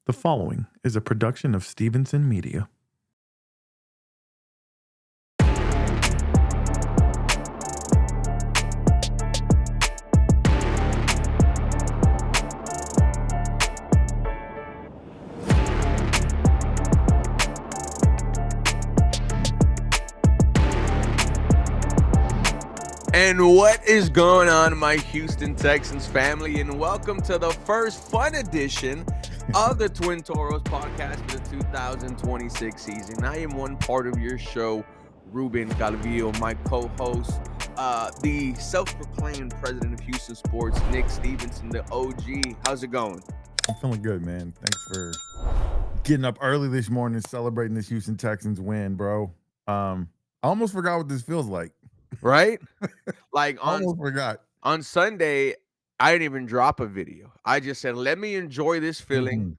The following is a production of Stevenson Media. And what is going on, my Houston Texans family? And welcome to the first fun edition of the Twin Toros podcast for the 2026 season. I am one part of your show, Ruben Galvillo, my co-host, the self-proclaimed president of Houston sports, Nick Stevenson, the OG. How's it going? I'm feeling good, man. Thanks for getting up early this morning, celebrating this Houston Texans win, bro. I almost forgot what this feels like. Right? Like Almost forgot. on Sunday, I didn't even drop a video. I just said, let me enjoy this feeling.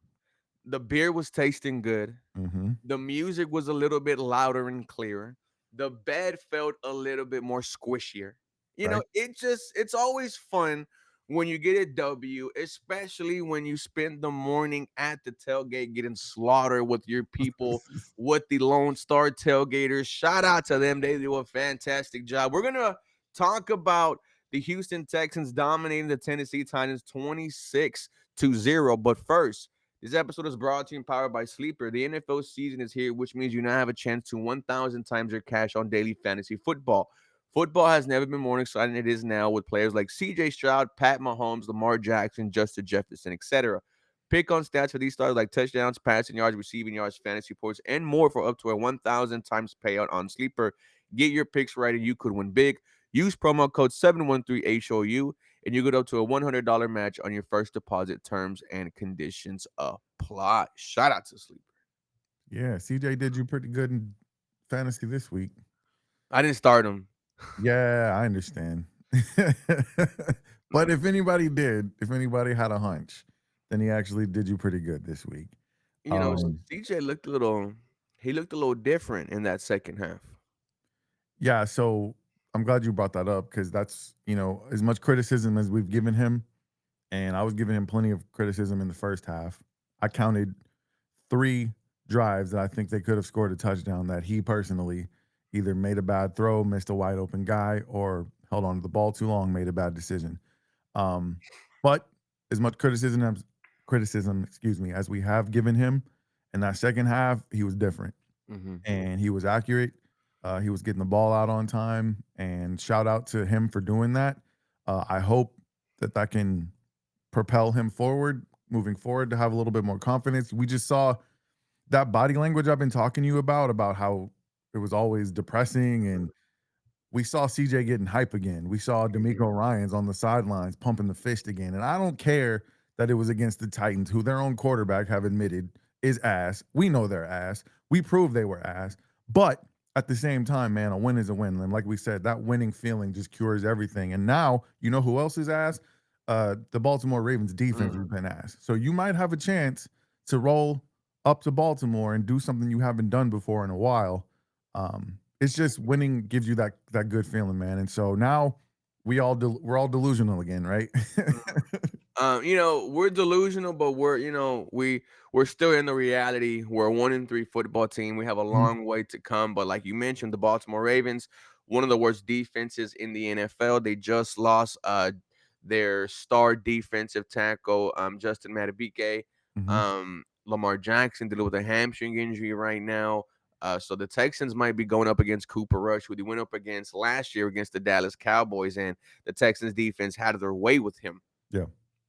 The beer was tasting good. Mm-hmm. The music was a little bit louder and clearer. The bed felt a little bit more squishier. Right. It's always fun when you get a W, especially when you spend the morning at the tailgate getting slaughtered with your people, with the Lone Star tailgaters. Shout out to them. They do a fantastic job. We're going to talk about the Houston Texans dominating the Tennessee Titans 26-0. But first, this episode is brought to you and powered by Sleeper. The NFL season is here, which means you now have a chance to 1,000 times your cash on daily fantasy football. Football has never been more exciting than it is now with players like CJ Stroud, Pat Mahomes, Lamar Jackson, Justin Jefferson, etc. Pick on stats for these stars like touchdowns, passing yards, receiving yards, fantasy points, and more for up to a 1,000 times payout on Sleeper. Get your picks right and you could win big. Use promo code 713HOU and you get up to a $100 match on your first deposit. Terms and conditions apply. Shout out to Sleeper. Yeah, CJ did you pretty good in fantasy this week. I didn't start him. Yeah, I understand. But if anybody had a hunch, then he actually did you pretty good this week. CJ looked a little different in that second half. Yeah, so I'm glad you brought that up because that's, as much criticism as we've given him, and I was giving him plenty of criticism in the first half. I counted 3 drives that I think they could have scored a touchdown that he personally either made a bad throw, missed a wide open guy, or held on to the ball too long, made a bad decision. But as much criticism, as we have given him, in that second half, he was different and he was accurate. He was getting the ball out on time, and shout out to him for doing that. I hope that can propel him forward, moving forward, to have a little bit more confidence. We just saw that body language I've been talking to you about how it was always depressing, and we saw CJ getting hype again. We saw D'Amico Ryans on the sidelines pumping the fist again. And I don't care that it was against the Titans, who their own quarterback have admitted is ass. We know they're ass. We proved they were ass. But at the same time, man, a win is a win. And like we said, that winning feeling just cures everything. And now, you know who else is ass? The Baltimore Ravens defense has been ass. So you might have a chance to roll up to Baltimore and do something you haven't done before in a while. It's just winning gives you that good feeling, man. And so now we're all delusional again, right? We're delusional, but we're still in the reality. We're a 1-3 football team. We have a long way to come. But like you mentioned, the Baltimore Ravens, one of the worst defenses in the NFL. They just lost their star defensive tackle, Justin Madubuike. Mhm. Lamar Jackson dealing with a hamstring injury right now. So the Texans might be going up against Cooper Rush, who they went up against last year against the Dallas Cowboys, and the Texans defense had their way with him. Yeah.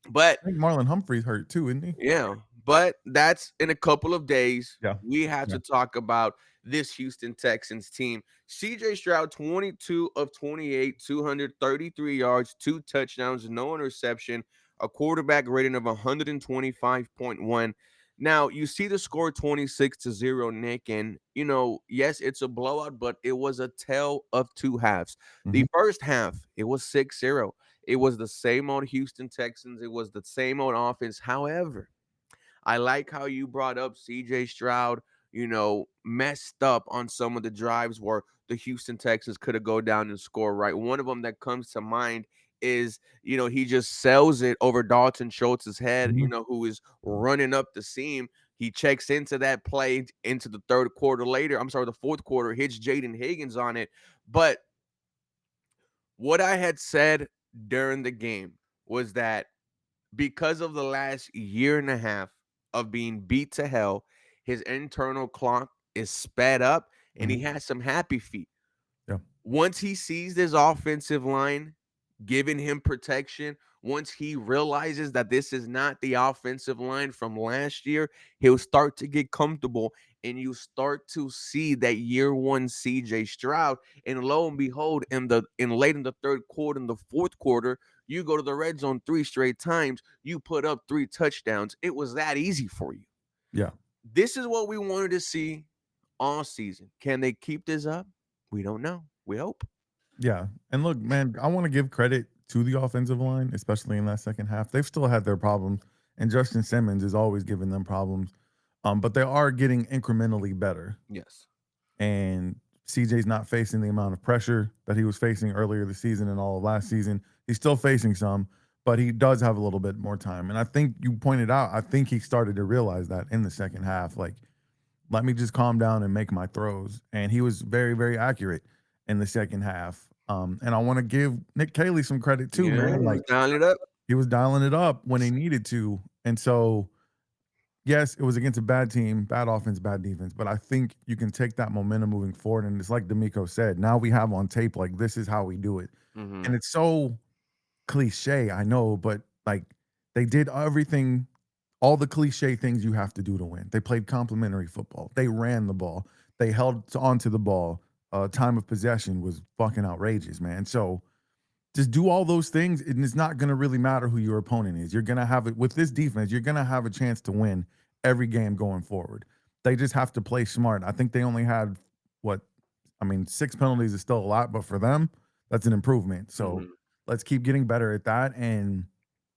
But I think Marlon Humphrey's hurt too, isn't he? yeah, but that's in a couple of days. Yeah. We have Yeah. to talk about this Houston Texans team. CJ Stroud, 22 of 28, 233 yards, 2 touchdowns, no interception, a quarterback rating of 125.1. Now, you see the score 26-0, Nick, and yes, it's a blowout, but it was a tale of two halves. The Mhm. first half, it was 6-0. It was the same old Houston Texans. It was the same old offense. However, I like how you brought up CJ Stroud, messed up on some of the drives where the Houston Texans could have go down and score, right? One of them that comes to mind is, he just sells it over Dalton Schultz's head, Mhm. who is running up the seam. He checks into that play into the third quarter later. I'm sorry, the fourth quarter, hits Jaden Higgins on it. But what I had said during the game was that because of the last year and a half of being beat to hell, his internal clock is sped up and he Mhm. has some happy feet. Yeah. Once he sees this offensive line giving him protection, once he realizes that this is not the offensive line from last year, he'll start to get comfortable and you start to see that year one CJ Stroud. And lo and behold, in late in the third quarter, in the fourth quarter, you go to the red zone three straight times, you put up three touchdowns. It was that easy for you. Yeah. This is what we wanted to see all season. Can they keep this up? We don't know. We hope. Yeah. And look, man, I want to give credit to the offensive line, especially in that second half. They've still had their problems, and Justin Simmons is always giving them problems. But they are getting incrementally better. Yes. And CJ's not facing the amount of pressure that he was facing earlier this season and all of last season. He's still facing some, but he does have a little bit more time. And I think you pointed out, I think he started to realize that in the second half. Like, let me just calm down and make my throws. And he was very, very accurate in the second half. And I want to give Nick Caley some credit too, Yeah, man. he was Like dialing it up. he was dialing it up when he needed to. And so, yes, it was against a bad team, bad offense, bad defense. But I think you can take that momentum moving forward. And it's like D'Amico said, now we have on tape, like, this is how we do it. And Mhm. it's so cliche, I know, but like they did everything, all the cliche things you have to do to win. They played complementary football. They ran the ball. They held onto the ball. Time of possession was fucking outrageous, man. So just do all those things, and it's not going to really matter who your opponent is. You're going to have it with this defense. You're going to have a chance to win every game going forward. They just have to play smart. I think they only had what, I mean, 6 penalties is still a lot, but for them, that's an improvement. So Mhm. let's keep getting better at that. And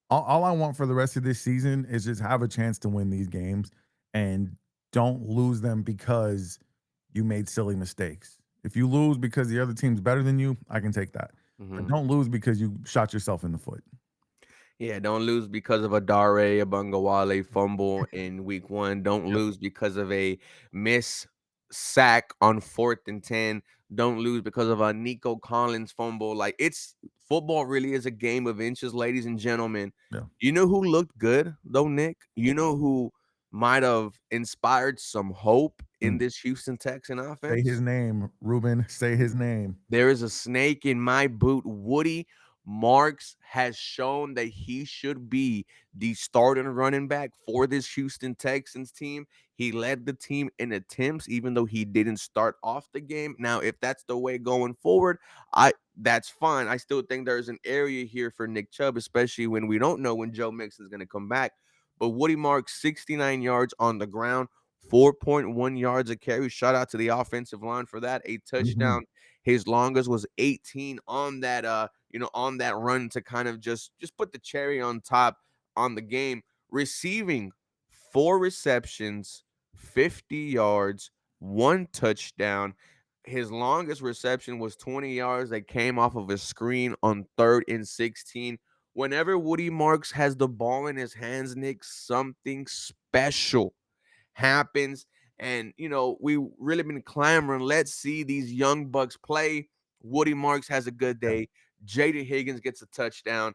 all I want for the rest of this season is just have a chance to win these games and don't lose them because you made silly mistakes. If you lose because the other team's better than you, I can take that. But Mhm. don't lose because you shot yourself in the foot. Yeah, don't lose because of a Dare Abungawale fumble in week 1. Don't Yep. lose because of a miss sack on 4th and 10. Don't lose because of a Nico Collins fumble. Like, it's football really is a game of inches, ladies and gentlemen. Yeah. You know who looked good though, Nick? You know who might have inspired some hope in Mm. this Houston Texan Say his offense? name, Ruben. Say his name. There is a snake in my boot. Woody Marks has shown that he should be the starting running back for this Houston Texans team. He led the team in attempts, even though he didn't start off the game. Now, if that's the way going forward, I that's fine. I still think there's an area here for Nick Chubb, especially when we don't know when Joe Mixon is going to come back. But Woody Marks, 69 yards on the ground, 4.1 yards a carry. Shout out to the offensive line for that. A Mhm. touchdown. His longest was 18 on that on that run to kind of just put the cherry on top on the game. Receiving 4 receptions, 50 yards, 1 touchdown. His longest reception was 20 yards that came off of a screen on 3rd and 16. Whenever Woody Marks has the ball in his hands, Nick, something special happens. And, we really been clamoring. Let's see these young bucks play. Woody Marks has a good Yeah. day. Jaden Higgins gets a touchdown.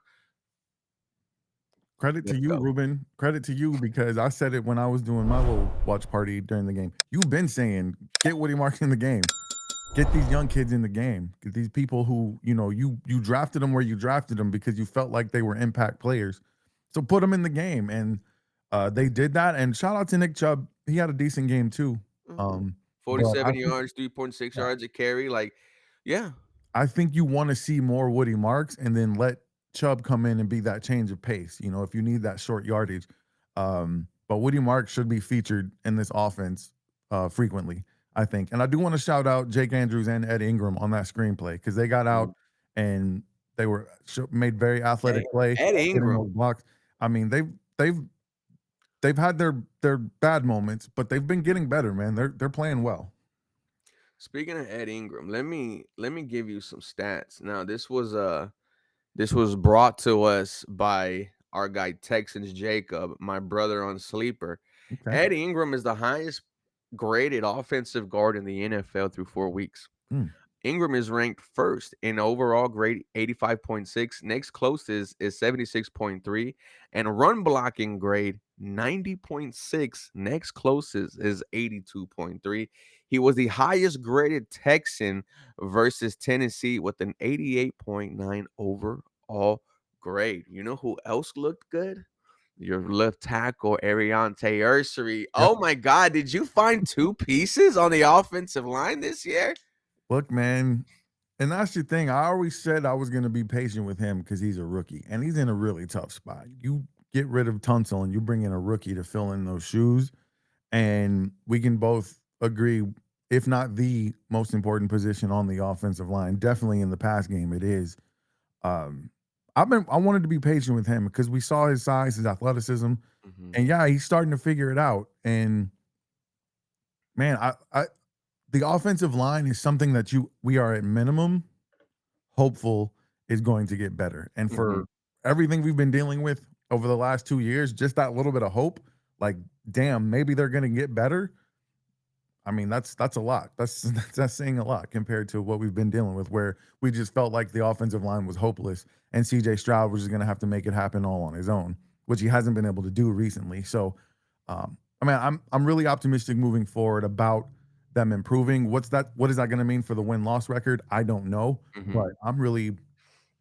Credit to Let's you, go. Ruben. Credit to you because I said it when I was doing my little watch party during the game. You've been saying, get Woody Marks in the game. Get these young kids in the game. Get these people who, you drafted them where you drafted them because you felt like they were impact players. So put them in the game. And they did that. And shout out to Nick Chubb. He had a decent game too. Mhm. But 47 yards, 3.6 yards a carry. Like, yeah. I think you want to see more Woody Marks and then let Chubb come in and be that change of pace, if you need that short yardage. But Woody Marks should be featured in this offense frequently, I think. And I do want to shout out Jake Andrews and Ed Ingram on that screenplay because they got out Mhm. and they were made very Ed, athletic play, Ed getting Ingram. those blocks. I mean, they've they've had their bad moments, but they've been getting better, man. They're playing well. Speaking of Ed Ingram, let me give you some stats. Now, this was This was brought to us by our guy Texans Jacob, my brother on Sleeper. Okay. Ed Ingram is the highest graded offensive guard in the NFL through 4 weeks. Mm, Ingram is ranked first in overall grade 85.6. Next closest is 76.3. And run blocking grade 90.6. Next closest is 82.3. He was the highest graded Texan versus Tennessee with an 88.9 overall grade. You know who else looked good? Your left tackle, Ariante Ursary. yep. Oh my God, did you find two pieces on the offensive line this year? Look, man, and that's the thing. I always said I was going to be patient with him because he's a rookie and he's in a really tough spot. You get rid of Tunsil and you bring in a rookie to fill in those shoes, and we can both agree, if not the most important position on the offensive line, definitely in the pass game, it is. Um, I wanted to be patient with him because we saw his size, his athleticism, Mhm, and yeah, he's starting to figure it out. And man, I the offensive line is something that we are at minimum hopeful is going to get better. And mhm. for everything we've been dealing with over the last 2 years, just that little bit of hope, like, damn, maybe they're going to get better. I mean, that's a lot. That's saying a lot compared to what we've been dealing with, where we just felt like the offensive line was hopeless, and CJ Stroud was just going to have to make it happen all on his own, which he hasn't been able to do recently. So, I mean, I'm really optimistic moving forward about them improving. What is that going to mean for the win loss record? I don't know, but Mhm. I'm really.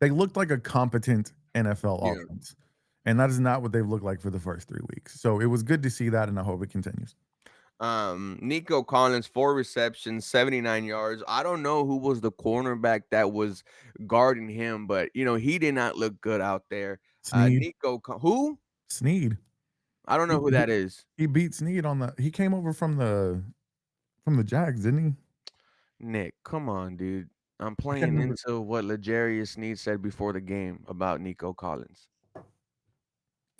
They looked like a competent NFL Yeah. offense, and that is not what they've looked like for the first 3 weeks. So it was good to see that, and I hope it continues. Nico Collins, 4 receptions, 79 yards. I don't know who was the cornerback that was guarding him, but he did not look good out there. Sneed, Who? Sneed. I don't He know who beat that is. he beat Snead on the he came over from the Jags, didn't he? Nick, come on, dude. I'm I can't playing remember. into what Legarius Sneed said before the game about Nico Collins.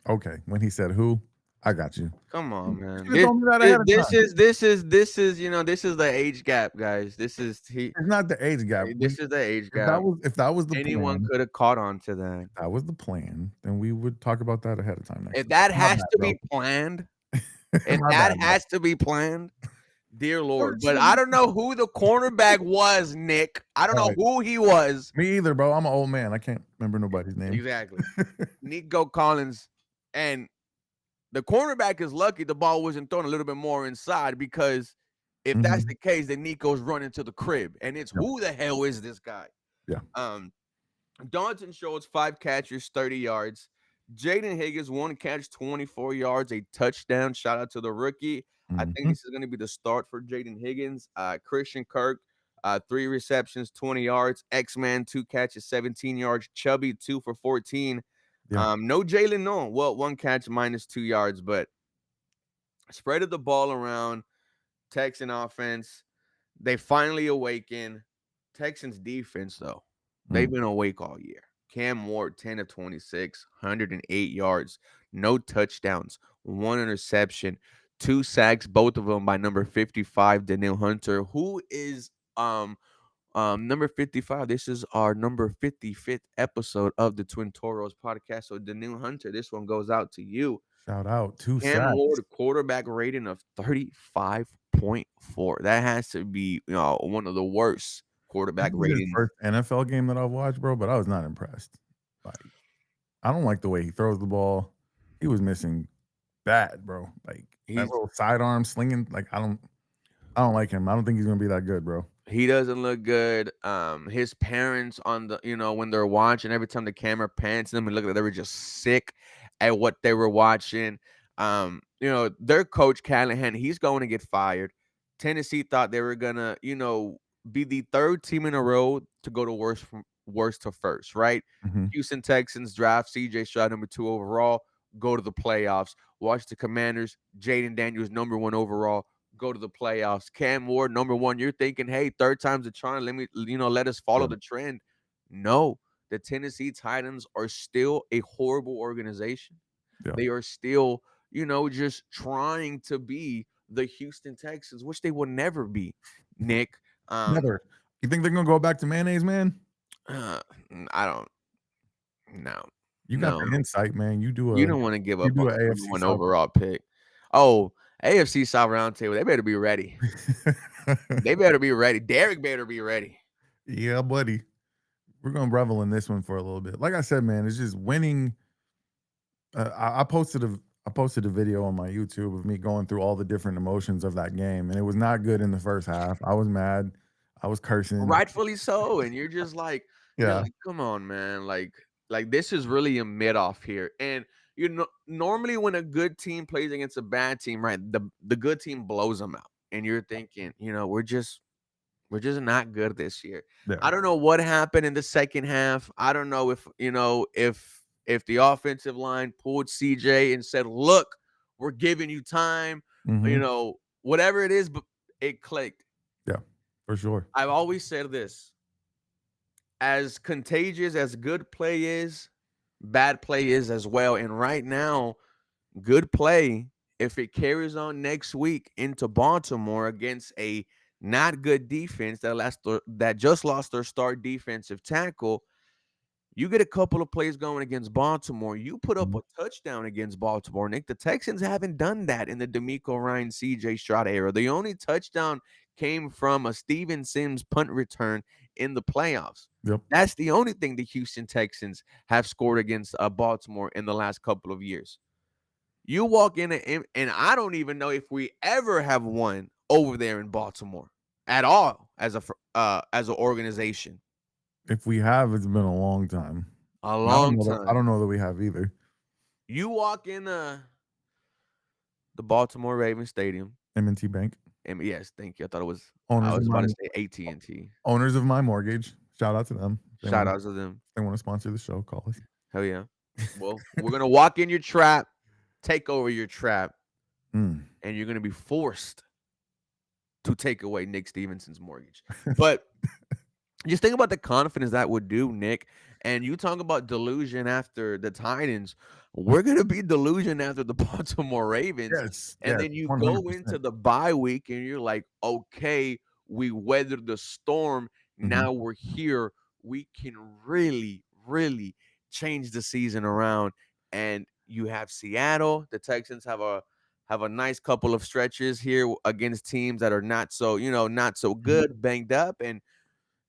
Okay, when he said who, I got you. Come You on, man. should have This told me that this ahead of this time. is this is this is this is the age gap, guys. It's not the age gap. This is the age If that gap. was if that was the Anyone plan could have caught on to that. if that was the plan, then we would talk about that ahead of time next If week. that My has bad, to bro. be planned, if My that bad, bro. has to be planned, dear Lord. But I Unfortunately, don't know who the cornerback was, Nick. I don't know alright. who he was. Me either, bro. I'm an old man. I can't remember nobody's name. Exactly. Nico Collins. And the cornerback is lucky the ball wasn't thrown a little bit more inside because if that's the Mhm. case, then Nico's running to the crib. And it's Yeah, who the hell is this guy? yeah. Um, Dalton Schultz, 5 catches, 30 yards. Jaden Higgins, 1 catch, 24 yards, a touchdown. Shout out to the rookie. I think Mhm. this is going to be the start for Jaden Higgins. Christian Kirk, 3 receptions, 20 yards. X-Man, 2 catches, 17 yards. Chubby, 2 for 14. Yeah. No Jalen Noel. Well, 1 catch, -2 yards, but spreaded the ball around. Texan offense. They finally awaken. Texans defense, though, they've Mm. been awake all year. Cam Ward, 10 of 26, 108 yards, no touchdowns, 1 interception, 2 sacks, both of them by number 55, Daniil Hunter, who is number 55. This is our number 55th episode of the Twin Toros podcast. So Daniil Hunter, this one goes out to you. Shout out, 2 Cam Ward, sacks. a quarterback rating of 35.4. That has to be, one of the worst This quarterback is his ratings. first NFL game that I've watched, bro, but I was not impressed. Like, I don't like the way he throws the ball. He was missing bad, bro. Like, that He's little sidearm slinging, like, I don't like him. I don't think he's gonna be that good, bro. He doesn't look good. His parents on the, when they're watching, every time the camera pans them and look like they were just sick at what they were watching. Their coach Callahan, he's going to get fired. Tennessee thought they were gonna, be the third team in a row to go to worst from worst to first, right? Mhm. Houston Texans draft CJ Stroud number 2 overall, go to the playoffs. Watch the Commanders, Jaden Daniels number 1 overall, go to the playoffs. Cam Ward, number 1. You're thinking, hey, third time's a charm. Let us follow Yeah, the trend. No, the Tennessee Titans are still a horrible organization. yeah. They are still, just trying to be the Houston Texans, which they will never be, Nick. Um, Never. You think they're gonna go back to mayonnaise, man? uh, I don't. No, You got no. the insight, man. You don't wanna give You up do on a the number AFC 1 South. overall pick. Oh, AFC South Roundtable, they better be ready. They better be ready. Derek better be ready. Yeah, buddy. We're gonna revel in this one for a little bit. Like I said, man, it's just winning. I posted a video on my YouTube of me going through all the different emotions of that game, and it was not good in the first half. I was mad. I was cursing. Rightfully so, and you're Yeah. like, "Come on, man, like, this is really a mid-off here," and, normally when a good team plays against a bad team, right, the good team blows them out, and you're thinking, we're just not good this year. Yeah. I don't know what happened in the second half. I don't know if, if the offensive line pulled CJ and said, "Look, we're giving you time," Hmm. whatever it is, but it clicked. Yeah. For sure. I've always said this, as contagious as good play is, bad play is as well. And right now, good play, if it carries on next week into Baltimore against a not good defense that just lost their star defensive tackle, you get a couple of plays going against Baltimore. You put up Mhm. a touchdown against Baltimore, Nick. The Texans haven't done that in the D'Amico Ryan, CJ Stroud era. The only touchdown came from a Steven Sims punt return in the playoffs. Yep. That's the only thing the Houston Texans have scored against Baltimore in the last couple of years. You walk in and I don't even know if we ever have won over there in Baltimore at all as an organization. If we have, it's been a long time. A And long I time. don't know that we have either. You walk in the Baltimore Ravens stadium, M&T Bank, and yes, thank you. I owners of was about my to say AT&T. owners of my mortgage. Shout out to them. Shout outs to them. They want to sponsor the show. Call us. Hell yeah. Well, we're gonna walk in your trap, take over your trap, Mm. and you're gonna be forced to take away Nick Stevenson's mortgage. But just think about the confidence that would do, Nick. And you talk about delusion after the Titans. We're gonna be delusion after the Baltimore Ravens. Yes. And Yes. then you go into 100%. the bye week and you're like, okay, we weathered the storm. Mhm. Now we're here. We can really, really change the season around. And you have Seattle. The Texans have a nice couple of stretches here against teams that are not so Mhm. good, banged up, and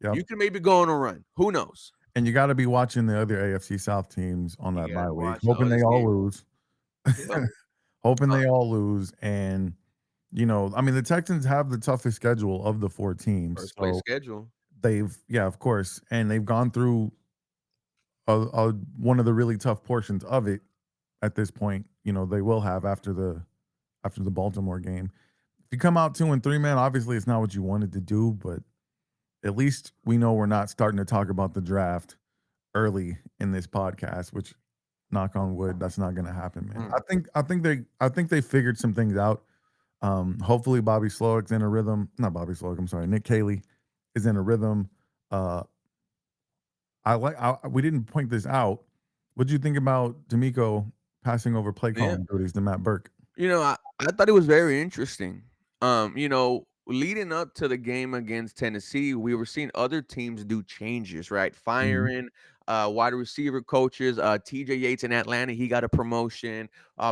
Yep. you can maybe go on a run. Who knows? And you gotta be watching the other AFC South teams on You that gotta bye week, watch the hoping other they all team. lose. Yep. Hoping Uh, they all lose, and, I mean, the Texans have the toughest schedule of the 4 teams, First place so schedule. yeah, of course, and they've gone through one of the really tough portions of it at this point. They will have after the Baltimore game. If you come out 2 and 3, man, obviously it's not what you wanted to do, but at least we know we're not starting to talk about the draft early in this podcast, which, knock on wood, that's not gonna happen, man. Mm. I think they figured some things out. Hopefully Bobby Slowick's in a rhythm. Not Bobby Slowick, I'm sorry. Nick Caley is in a rhythm. Uh, we didn't point this out. What'd you think about D'Amico passing over play Yeah. calling duties to Matt Burke? I thought it was very interesting. Leading up to the game against Tennessee, we were seeing other teams do changes, right? Mhm. Firing wide receiver coaches. TJ Yates in Atlanta, he got a promotion.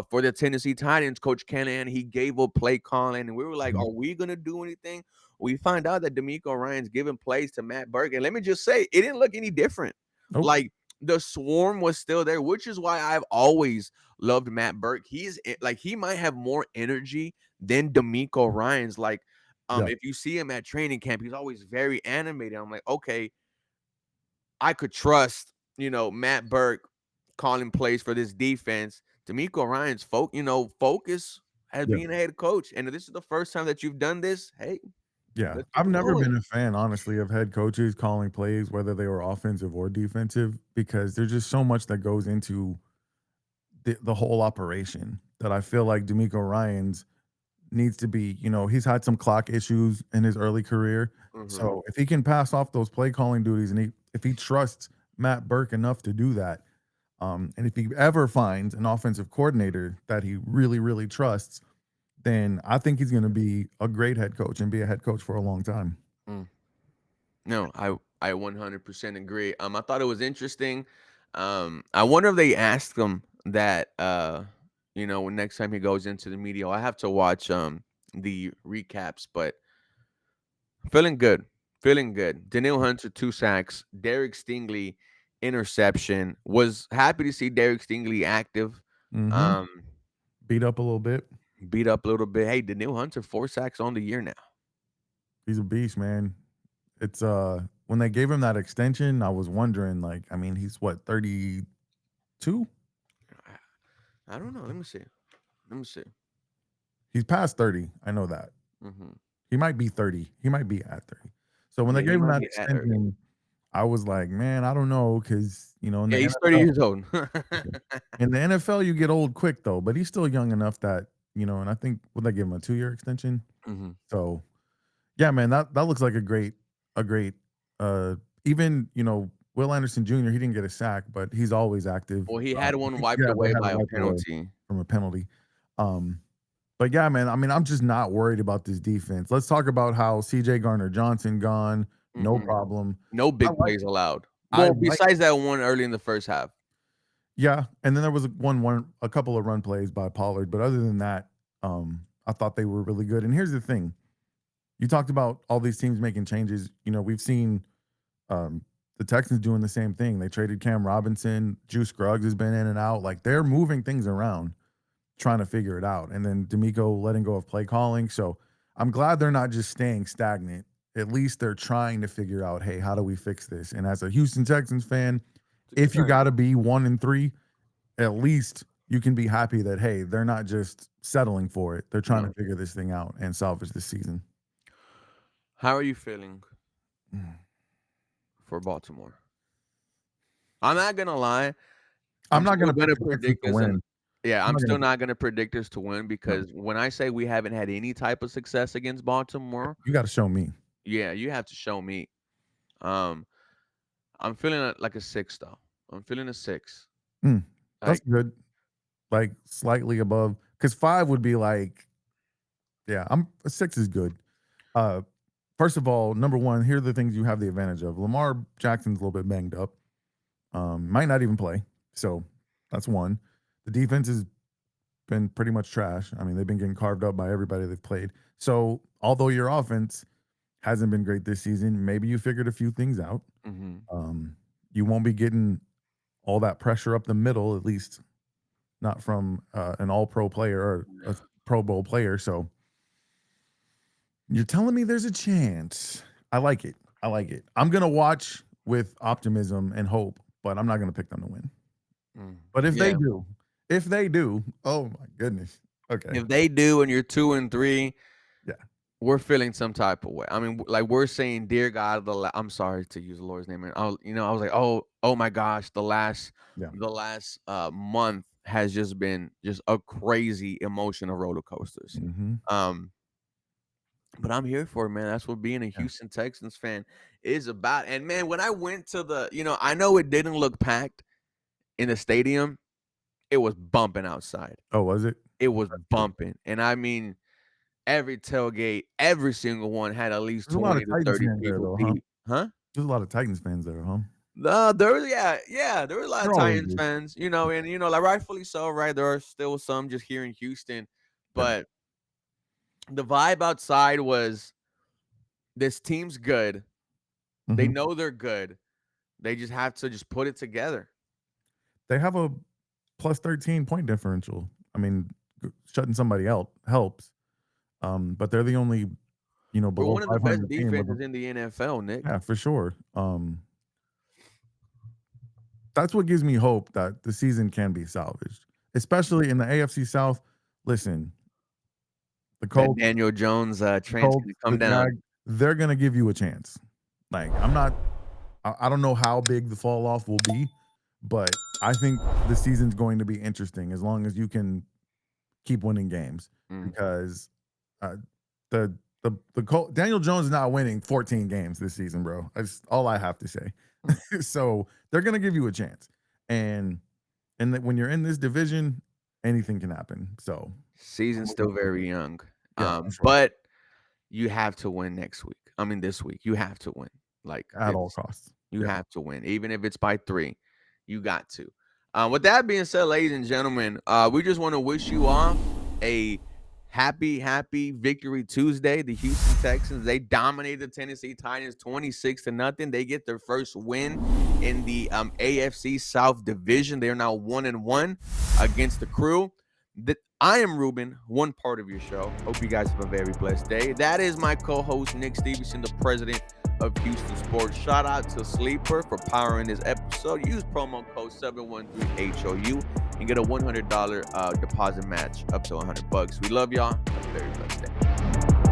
For the Tennessee Titans, Coach Callahan, he gave up play calling, and we were like, Mhm. "Are we gonna do anything?" We find out that D'Amico Ryan's giving plays to Matt Burke, and let me just say, it didn't look any different. Nope. Like the swarm was still there, which is why I've always loved Matt Burke. Like he might have more energy than D'Amico Ryan's. Like, Yeah. if you see him at training camp, he's always very animated. I'm like, okay, I could trust, Matt Burke calling plays for this defense. D'Amico Ryan's focus as Yeah. being a head coach. And if this is the first time that you've done this, hey, Yeah. let's keep I've it never going. been a fan, honestly, of head coaches calling plays, whether they were offensive or defensive, because there's just so much that goes into the whole operation that I feel like D'Amico Ryan's needs to be, he's had some clock issues in his early career. Mhm. So if he can pass off those play calling duties and if he trusts Matt Burke enough to do that, and if he ever finds an offensive coordinator that he really, really trusts, then I think he's going to be a great head coach and be a head coach for a long time. Mm. No, I 100% agree. I thought it was interesting. I wonder if they asked him that. When next time he goes into the media, I have to watch the recaps, but feeling good, feeling good. Daniil Hunter 2 sacks, Derek Stingley interception. Was happy to see Derek Stingley active. Mhm. Um, Beat up a little bit. beat up a little bit. Hey, Daniil Hunter 4 sacks on the year now. He's a beast, man. It's, when they gave him that extension, I was wondering, like, I mean, he's what, 32? I don't know. Let me see. Let me see. He's past 30. I know that. Hmm. He might be 30. He might be at 30. So when they Yeah, he gave him might that be at 30. extension, I was like, "Man, I don't know, because in the Yeah, he's 30 NFL years old. you get old quick though, but he's still young enough that, and I think would they give him a 2-year extension? Hmm. So, yeah, man, that looks like a great, uh even, Will Anderson Jr., he didn't get a sack, but he's always active. Well, he had I one think, wiped yeah, they away had it by a wiped away penalty. from a penalty. Um, but yeah, man, I mean, I'm just not worried about this defense. Let's talk about how CJ Garner-Johnson gone, no Hmm. problem. No I big like plays allowed. I Well, like besides that one early in the first half. Yeah, and then there was a couple of run plays by Pollard, but other than that, I thought they were really good. And here's the thing: you talked about all these teams making changes. We've seen um, the Texans doing the same thing. They traded Cam Robinson, Juice Scruggs has been in and out. Like they're moving things around, trying to figure it out. And then D'Amico letting go of play calling. So I'm glad they're not just staying stagnant. At least they're trying to figure out, hey, how do we fix this? And as a Houston Texans fan, It's a good if you sign. got to be 1-3, at least you can be happy that, hey, they're not just settling for it. They're trying to No. figure this thing out and salvage this season. How are you feeling for Baltimore? I'm not gonna lie. I'm I'm not still gonna pick gonna the Texans predict to us, and win. yeah, I'm I'm not gonna still pick not gonna predict us to win no. because when I say we haven't had any type of success against Baltimore, You gotta show me. yeah, you have to show me. Um, I'm feeling like a 6 though. I'm feeling a 6. Mm, that's Like, good. Like slightly above, because 5 would be like, yeah, I'm a 6 is good. Uh, First of all, number one, here are the things you have the advantage of. Lamar Jackson's a little bit banged up. Might not even play. So that's one. The defense has been pretty much trash. I mean, they've been getting carved up by everybody they've played. So although your offense hasn't been great this season, maybe you figured a few things out. mhm. Um, you won't be getting all that pressure up the middle, at least not from an all pro player or a Pro Bowl player. So you're telling me there's a chance. I like it. I like it. I'm going to watch with optimism and hope, but I'm not going to pick them to win. Mm. But Yeah. if they do, oh my goodness. Okay. If they do and you're 2 and 3, Yeah. we're feeling some type of way. I mean, like we're saying, "Dear God, I'm sorry to use the Lord's name." And I was like, "Oh my gosh, Yeah. month has just been just a crazy emotional roller coasters." Hmm. Um, but I'm here for it, man. That's what being a Yeah. Houston Texans fan is about. And man, when I went to I know it didn't look packed in the stadium. It was bumping outside. Oh, was it? It was That's good. bumping, and I mean every tailgate, every single one had at least There's a lot of 20 to Titans 30 fans there, people though, huh? deep. Huh? There's a lot of Titans fans there, huh? There were a lot of There always Titans is. fans, and like rightfully so, right? There are still some just here in Houston, Yeah. but the vibe outside was this team's good. They Mhm. know they're good. They just have to just put it together. They have a plus 13 point differential. I mean, shutting somebody out helps. But they're the only, We're below one of the best 500 team with a defenses in the NFL, Nick. yeah, for sure. That's what gives me hope that the season can be salvaged, especially in the AFC South. Listen, the That Colts, Daniel Jones the train's Colts, gonna the come down. Jags, they're gonna give you a chance. Like, I don't know how big the fall off will be, but I think the season's going to be interesting as long as you can keep winning games Mm. because uh, Daniel Jones is not winning 14 games this season, bro. That's all I have to say. So they're gonna give you a chance, and that when you're in this division, anything can happen. So I'm Season's looking still forward very to it. young. Yeah, for sure, But you have to win next week. This week. You have to win. Like at all it's costs. you Yeah, have to win, even if it's by 3. You got to. With that being said, ladies and gentlemen, we just want to wish you off a happy Victory Tuesday. The Houston Texans, they dominated the Tennessee Titans 26-0. They get their first win in the AFC South Division. They are now 1-1 against the Crew. I am Ruben, one part of your show. Hope you guys have a very blessed day. That is my co-host, Nick Stevenson, the president of Houston Sports. Shout out to Sleeper for powering this episode. Use promo code 713HOU and get a $100 deposit match up to $100. We love y'all. Have a very blessed day.